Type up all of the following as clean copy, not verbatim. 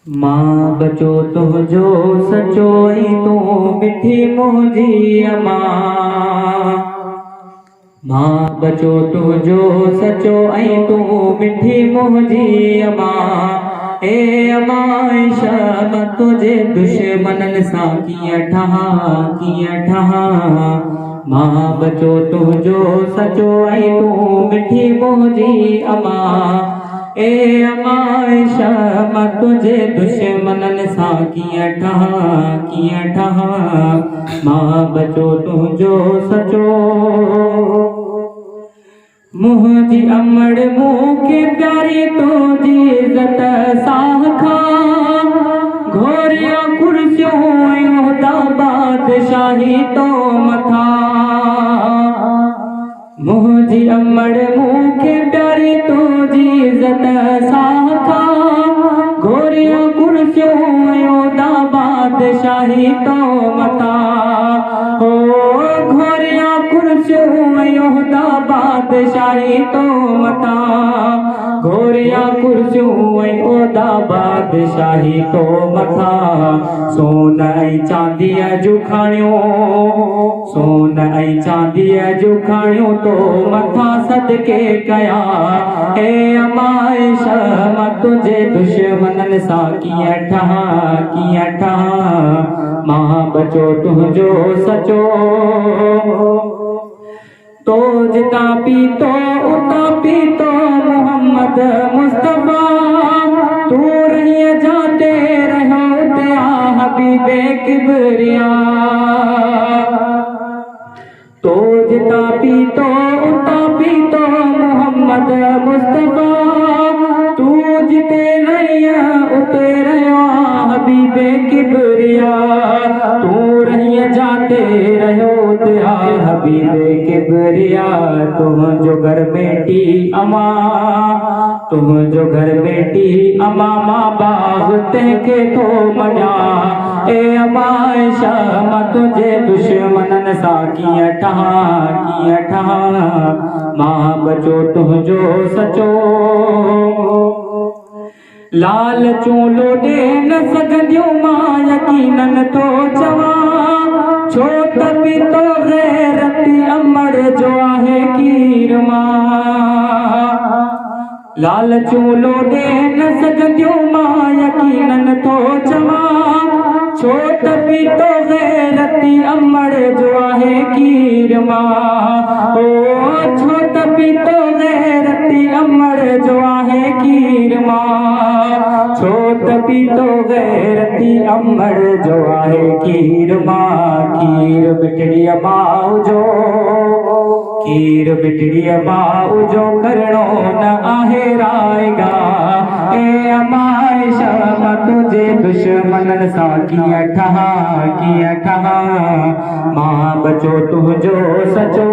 माँ बचो तुझो सचोई तू मिठी मुझी अम्मा। माँ बचो तुझो सचोई तू मिठी मुझी अम्मा। ए अम्मा शब तुझे दुश्मनन सा कीअं ठहा। माँ बचो तुझो सचोई तू मिठी मुझी अम्मा। ए अम्मा शब तुझे दुश्मनन सा कीअं ठहा। माँ बचो तुझो सचो मुझी अमड़ मूंखे प्यारी तुझी इज़त साखा। घोरिया कुर्सियों उहदा बादशाही तो मथा। मुझी अमड़ मूंखे प्यारी तुझी इज़त साखा। घोरिया कुर्सियों उहदा बादशाही तो मथा। हो घोरिया कुर्सियों उहदा बादशाही तो मथा। घोरिया कुर्सियों उहदा बादशाही तो मथा। सोन ऐं चांदीअ जूं खणियो सोन ऐं चांदीअ जूं खणियो तो मथा सदके कया। हे अम्मा मां तुझे दुश्मनन सां कीअं ठहा। मां बचो तुझो सचो तो जिता पीतो उता पीतो मोहम्मद मुस्तफा। तू रही जाते रहो त्या हबीबे किबरिया। तो जिता पीतो उता पीतो मोहम्मद मुस्तफा। तू जिते रहिया उते रहो हबीबे किबरिया। तू रही जाते रहो त्या हबीबे किबरिया। तुझो घर बेटी अम्मा तुझो घर बेटी अम्मा मां बाग तंहिंखे थो मञा। ए अम्मा मां तुझे दुश्मनन सां कीअं ठहा। मां बचो तुझो सचो लाल चूलो ॾे न सघंदियूं मां यकीनन थो चवां। छो त पीतो गैरती अमड़ जो आहे कीर मां। लाल चूलो ॾे न सघंदियूं मां यकीनन थो चवां। छो त पीतो गैरती अमड़ जो आहे कीर मां। ओ छो त पीतो गैरती अमड़ जो आहे कीर मां। छो त पीतो गैरती अमड़ जो आहे कीर मां। कीर बिटड़ीअ माउ जो कीर बिटड़ीअ माउ जो करणो न आहे रायगा। ए अम्मा मां तुझे दुश्मनन सां कीअं ठहा। मां बचो तुझो सचो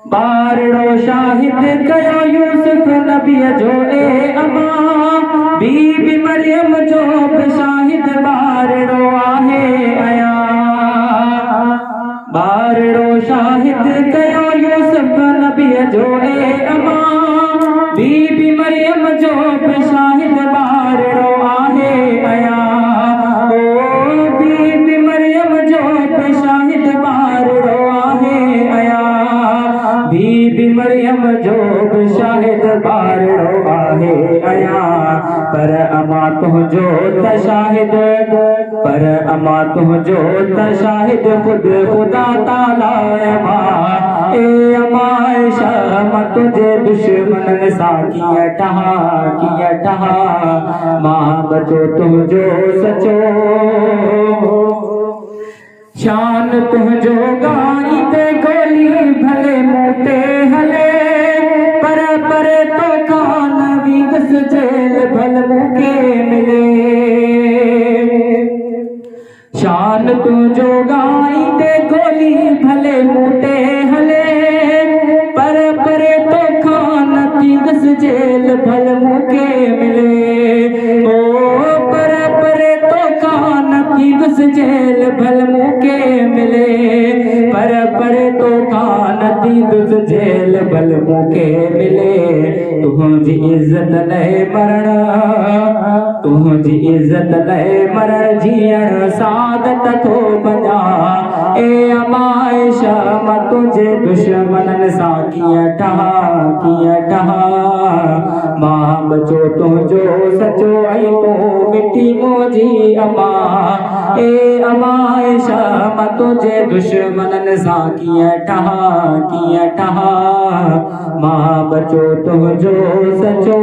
बारड़ो शाहिद कयो यूसुफ नबीअ जो। ए अम्मा बीबी मरियम जो बि शाहिद बारड़ो आहे अया। बारड़ो शाहिद कयो यूसुफ नबीअ जो। ए अम्मा बीबी मरियम जो बि शाहिद बारड़ो आहे अया। ओ बीबी मरियम जो बि शाहिद बारड़ो आहे अया। बीबी मरियम जो बि शाहिद बारड़ो आहे अया। पर अम्मा तुझो त शाहिद पर अम्मा तुझो त शाहिद ख़ुदि ख़ुदा ताला अम्मा। ए अम्मा मां तुझे दुश्मनन सां कीअं ठहा। मां बचो तुझो सचो शान तुझो गाईंदे गोली भले मूं ते हले। पर तो कान वींदस जेल भल मूंखे मिले। शान तुझो गाईंदे गोली भले मूं ते हले। पर तो कान वींदस जेल भल मूंखे मिले। ओ पर तो कान वींदस जेल भल मूंखे मिले। पर तो कान वींदस जेल भल मूंखे मिले। तू तुझी इज्जत लहे मरण, तुझी इज्जत लहे मरण, जीअण सादत थो बना। ए अमाइशा मां तुझे दुश्मनन सां कीअं ठहा, कीअं ठहा। मां बचो तुझो सचो ऐं तूं मिठी मुंहिंजी अमा। ए अमाइशा मां तुझे दुश्मनन सां कीअं ठहा, कीअं ठहा। मां बचो तुझो सचो